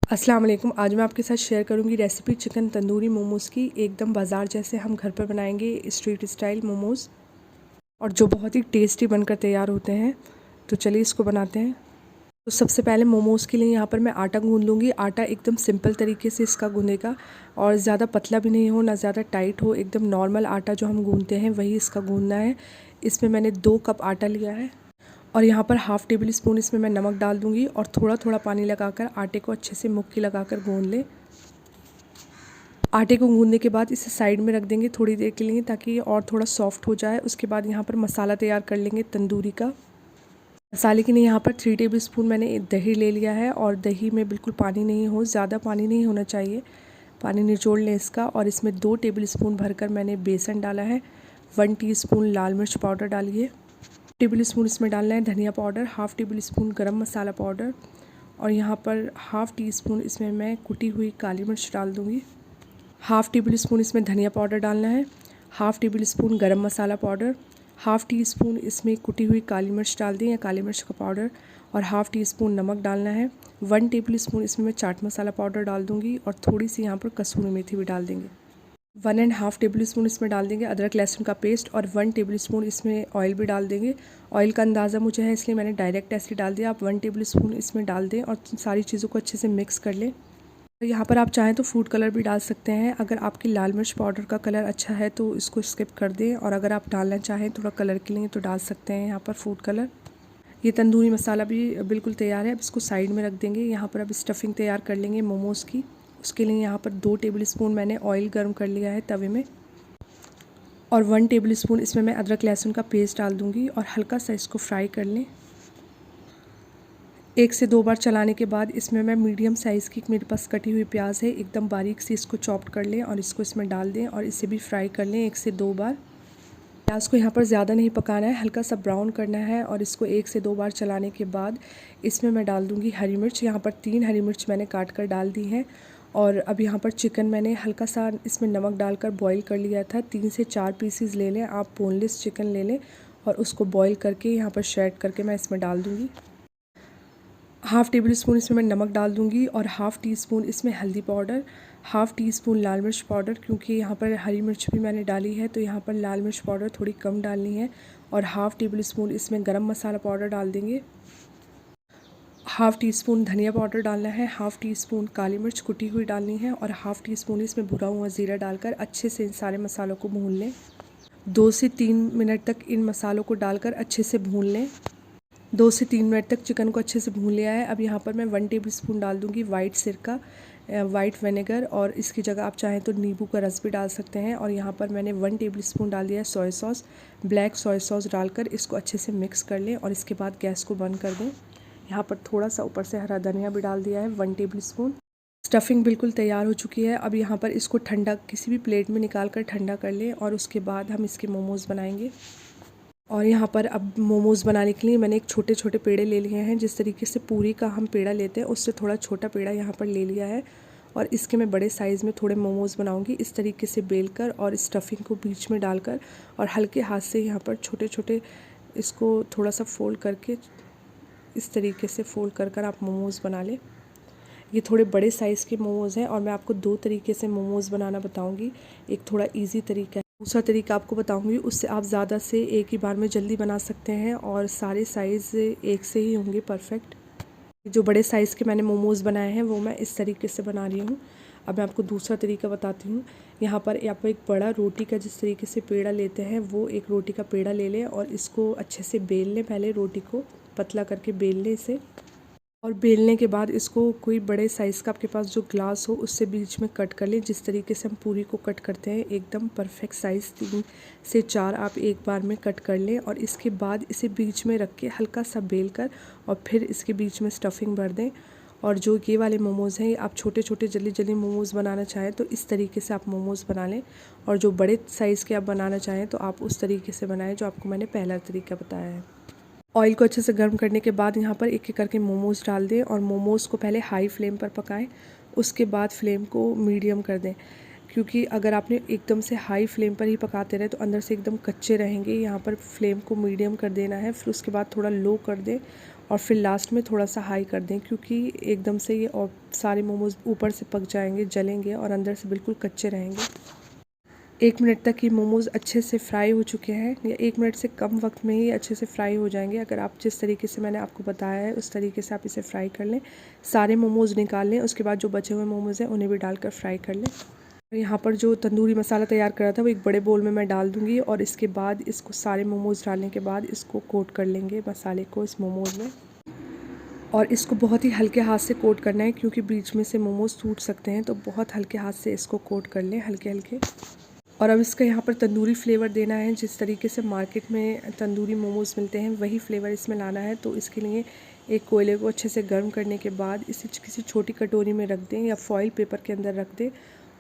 अस्सलाम वालेकुम। आज मैं आपके साथ शेयर करूंगी रेसिपी चिकन तंदूरी मोमोज़ की। एकदम बाज़ार जैसे हम घर पर बनाएंगे स्ट्रीट स्टाइल मोमोज़, और जो बहुत ही टेस्टी बनकर तैयार होते हैं। तो चलिए इसको बनाते हैं। तो सबसे पहले मोमोज़ के लिए यहाँ पर मैं आटा गूंद लूँगी। आटा एकदम सिंपल तरीके से इसका गूंदेगा, और ज़्यादा पतला भी नहीं हो ना ज़्यादा टाइट हो, एकदम नॉर्मल आटा जो हम गूंदते हैं वही इसका गूंदना है। इसमें मैंने 2 कप आटा लिया है, और यहाँ पर हाफ़ टेबल स्पून इसमें मैं नमक डाल दूँगी, और थोड़ा थोड़ा पानी लगाकर आटे को अच्छे से मुक्की लगाकर गूंद लें। आटे को गूंदने के बाद इसे साइड में रख देंगे थोड़ी देर के लिए, ताकि ये और थोड़ा सॉफ्ट हो जाए। उसके बाद यहाँ पर मसाला तैयार कर लेंगे तंदूरी का। मसाले के लिए यहाँ पर 3 टेबल स्पून मैंने दही ले लिया है, और दही में बिल्कुल पानी नहीं हो, ज़्यादा पानी नहीं होना चाहिए, पानी निचोड़ लें इसका। और इसमें 2 टेबल स्पून भरकर मैंने बेसन डाला है। 1 टीस्पून लाल मिर्च पाउडर डालिए। टेबल स्पून इसमें डालना है धनिया पाउडर। हाफ़ टेबल स्पून गरम मसाला पाउडर, और यहाँ पर हाफ़ टी स्पून इसमें मैं कुटी हुई काली मिर्च डाल दूँगी। हाफ़ टेबल स्पून इसमें धनिया पाउडर डालना है। हाफ़ टेबल स्पून गरम मसाला पाउडर, हाफ़ टी स्पून इसमें कुटी हुई काली मिर्च डाल दें या काली मिर्च का पाउडर, और हाफ़ टी स्पून नमक डालना है। 1 टेबल स्पून इसमें मैं चाट मसाला पाउडर डाल दूँगी, और थोड़ी सी यहाँ पर कसूरी मेथी भी डाल देंगे। 1.5 टेबल स्पून इसमें डाल देंगे अदरक लहसुन का पेस्ट, और 1 टेबल स्पून इसमें ऑयल भी डाल देंगे। ऑयल का अंदाज़ा मुझे है इसलिए मैंने डायरेक्ट ऐसे डाल दिया। आप 1 टेबल स्पून इसमें डाल दें और सारी चीज़ों को अच्छे से मिक्स कर लें। यहाँ पर आप चाहें तो फूड कलर भी डाल सकते हैं। अगर आपकी लाल मिर्च पाउडर का कलर अच्छा है तो इसको स्किप कर दें, और अगर आप डालना चाहें थोड़ा कलर के लिए तो डाल सकते हैं यहाँ पर फूड कलर। ये तंदूरी मसाला भी बिल्कुल तैयार है। अब इसको साइड में रख देंगे। यहाँ पर अब स्टफिंग तैयार कर लेंगे मोमोज़ की। उसके लिए यहाँ पर 2 टेबल स्पून मैंने ऑयल गर्म कर लिया है तवे में, और 1 टेबल स्पून इसमें मैं अदरक लहसुन का पेस्ट डाल दूँगी, और हल्का सा इसको फ्राई कर लें। 1 से 2 बार चलाने के बाद इसमें मैं मीडियम साइज़ की मेरे पास कटी हुई प्याज है, एकदम बारीक से इसको चॉप्ड कर लें, और इसको इसमें डाल दें, और इसे भी फ्राई कर लें 1 से 2 बार। प्याज को यहाँ पर ज़्यादा नहीं पकाना है, हल्का सा ब्राउन करना है, और इसको 1 से 2 बार चलाने के बाद इसमें मैं डाल दूँगी हरी मिर्च। यहाँ पर 3 हरी मिर्च मैंने काट कर डाल दी हैं। और अब यहाँ पर चिकन मैंने हल्का सा इसमें नमक डालकर बॉईल कर लिया था। 3 से 4 पीसीज ले लें, आप बोनलेस चिकन ले लें, और उसको बॉईल करके यहाँ पर श्रेड करके मैं इसमें डाल दूँगी। हाफ़ टेबल स्पून इसमें मैं नमक डाल दूँगी, और हाफ़ टी स्पून इसमें हल्दी पाउडर, हाफ़ टी स्पून लाल मिर्च पाउडर, क्योंकि यहाँ पर हरी मिर्च भी मैंने डाली है तो यहाँ पर लाल मिर्च पाउडर थोड़ी कम डालनी है। और हाफ़ टेबल स्पून इसमें गरम मसाला पाउडर डाल देंगे। हाफ़ टी स्पून धनिया पाउडर डालना है। हाफ़ टी स्पून काली मिर्च कुटी हुई डालनी है, और हाफ़ टी स्पून इसमें भुना हुआ ज़ीरा डालकर अच्छे से इन सारे मसालों को भून लें। 2 से 3 मिनट तक इन मसालों को डालकर अच्छे से भून लें। 2 से 3 मिनट तक चिकन को अच्छे से भून लिया है। अब यहाँ पर मैं 1 टेबल स्पून डाल दूँगी वाइट सिरका, वाइट विनेगर, और इसकी जगह आप चाहें तो नींबू का रस भी डाल सकते हैं। और यहाँ पर मैंने 1 टेबल स्पून डाल दिया है soya sauce. Black soya sauce डालकर इसको अच्छे से मिक्स कर लें, और इसके बाद गैस को बंद कर दें। यहाँ पर थोड़ा सा ऊपर से हरा धनिया भी डाल दिया है 1 टेबल स्पून। स्टफिंग बिल्कुल तैयार हो चुकी है। अब यहाँ पर इसको ठंडा किसी भी प्लेट में निकाल कर ठंडा कर लें, और उसके बाद हम इसके मोमोज़ बनाएंगे। और यहाँ पर अब मोमोज़ बनाने के लिए मैंने एक छोटे छोटे पेड़े ले लिए हैं। जिस तरीके से पूरी का हम पेड़ा लेते हैं उससे थोड़ा छोटा पेड़ा यहाँ पर ले लिया है, और इसके मैं बड़े साइज़ में थोड़े मोमोज़ बनाऊँगी। इस तरीके से बेलकर और स्टफिंग को बीच में डालकर, और हल्के हाथ से यहाँ पर छोटे छोटे इसको थोड़ा सा फोल्ड करके, इस तरीके से फोल्ड कर कर आप मोमोज़ बना लें। ये थोड़े बड़े साइज़ के मोमोज़ हैं, और मैं आपको 2 तरीके से मोमोज़ बनाना बताऊंगी। एक थोड़ा इजी तरीका है, दूसरा तरीका आपको बताऊंगी, उससे आप ज़्यादा से एक ही बार में जल्दी बना सकते हैं, और सारे साइज़ एक से ही होंगे परफेक्ट। जो बड़े साइज़ के मैंने मोमोज़ बनाए हैं वो मैं इस तरीके से बना रही हूँ। अब मैं आपको दूसरा तरीका बताती हूँ। यहाँ पर आप एक बड़ा रोटी का जिस तरीके से पेड़ा लेते हैं वो एक रोटी का पेड़ा ले लें, और इसको अच्छे से बेल लें। पहले रोटी को पतला करके बेल लें इसे, और बेलने के बाद इसको कोई बड़े साइज़ का आपके पास जो ग्लास हो उससे बीच में कट कर लें। जिस तरीके से हम पूरी को कट करते हैं एकदम परफेक्ट साइज़ 3 से 4 आप एक बार में कट कर लें, और इसके बाद इसे बीच में रख के हल्का सा बेल कर, और फिर इसके बीच में स्टफिंग भर दें। और जो ये वाले मोमोज़ हैं, आप छोटे छोटे जल्दी जल्दी मोमोज़ बनाना चाहें तो इस तरीके से आप मोमोज़ बना लें, और जो बड़े साइज़ के आप बनाना चाहें तो आप उस तरीके से बनाएं जो आपको मैंने पहला तरीका बताया है। ऑयल को अच्छे से गर्म करने के बाद यहाँ पर एक एक करके मोमोज़ डाल दें, और मोमोज़ को पहले हाई फ्लेम पर पकाएं, उसके बाद फ्लेम को मीडियम कर दें, क्योंकि अगर आपने एकदम से हाई फ्लेम पर ही पकाते रहे तो अंदर से एकदम कच्चे रहेंगे। यहाँ पर फ्लेम को मीडियम कर देना है, फिर उसके बाद थोड़ा लो कर दें, और फिर लास्ट में थोड़ा सा हाई कर दें, क्योंकि एकदम से ये और सारे मोमोज़ ऊपर से पक जाएंगे, जलेंगे और अंदर से बिल्कुल कच्चे रहेंगे। 1 मिनट तक ये मोमोज़ अच्छे से फ्राई हो चुके हैं, या 1 मिनट से कम वक्त में ही अच्छे से फ्राई हो जाएंगे। अगर आप जिस तरीके से मैंने आपको बताया है उस तरीके से आप इसे फ्राई कर लें। सारे मोमोज़ निकाल लें, उसके बाद जो बचे हुए मोमोज़ हैं उन्हें भी डालकर फ्राई कर लें। यहाँ पर जो तंदूरी मसाला तैयार करा था वो एक बड़े बोल में मैं डाल दूँगी, और इसके बाद इसको सारे मोमोज़ डालने के बाद इसको कोट कर लेंगे मसाले को इस मोमोज़ में। और इसको बहुत ही हल्के हाथ से कोट करना है, क्योंकि बीच में से मोमोज़ टूट सकते हैं, तो बहुत हल्के हाथ से इसको कोट कर लें, हल्के हल्के। और अब इसका यहाँ पर तंदूरी फ्लेवर देना है। जिस तरीके से मार्केट में तंदूरी मोमोज़ मिलते हैं वही फ्लेवर इसमें लाना है। तो इसके लिए एक कोयले को अच्छे से गर्म करने के बाद इसे किसी छोटी कटोरी में रख दें, या फॉइल पेपर के अंदर रख दें,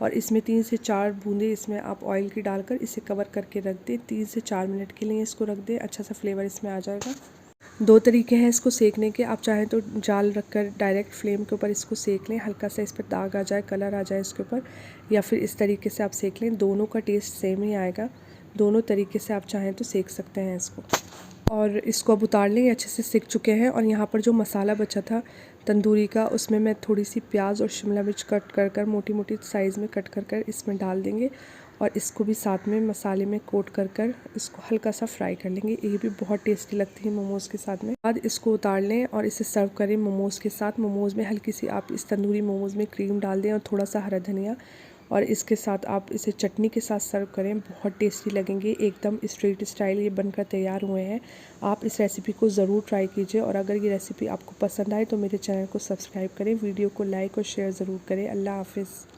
और इसमें 3 से 4 बूंदें इसमें आप ऑयल की डालकर इसे कवर करके रख दें। 3 से 4 मिनट के लिए इसको रख दें, अच्छा सा फ्लेवर इसमें आ जाएगा। 2 तरीके हैं इसको सेकने के। आप चाहें तो जाल रखकर डायरेक्ट फ्लेम के ऊपर इसको सेक लें, हल्का सा इस पर दाग आ जाए, कलर आ जाए इसके ऊपर, या फिर इस तरीके से आप सेक लें। दोनों का टेस्ट सेम ही आएगा। दोनों तरीके से आप चाहें तो सेक सकते हैं इसको। और इसको अब उतार लें, अच्छे से सिक चुके हैं। और यहाँ पर जो मसाला बचा था तंदूरी का, उसमें मैं थोड़ी सी प्याज और शिमला मिर्च कट कर कर मोटी मोटी साइज़ में कट कर कर इसमें डाल देंगे, और इसको भी साथ में मसाले में कोट कर कर इसको हल्का सा फ्राई कर लेंगे। ये भी बहुत टेस्टी लगती है मोमोज़ के साथ में। बाद इसको उतार लें और इसे सर्व करें मोमोज़ के साथ। मोमोज़ में हल्की सी आप इस तंदूरी मोमोज़ में क्रीम डाल दें और थोड़ा सा हरा धनिया, और इसके साथ आप इसे चटनी के साथ सर्व करें, बहुत टेस्टी लगेंगे। एकदम स्ट्रीट स्टाइल ये बनकर तैयार हुए हैं। आप इस रेसिपी को ज़रूर ट्राई कीजिए, और अगर ये रेसिपी आपको पसंद आए तो मेरे चैनल को सब्सक्राइब करें, वीडियो को लाइक और शेयर ज़रूर करें। अल्लाह हाफ़िज़।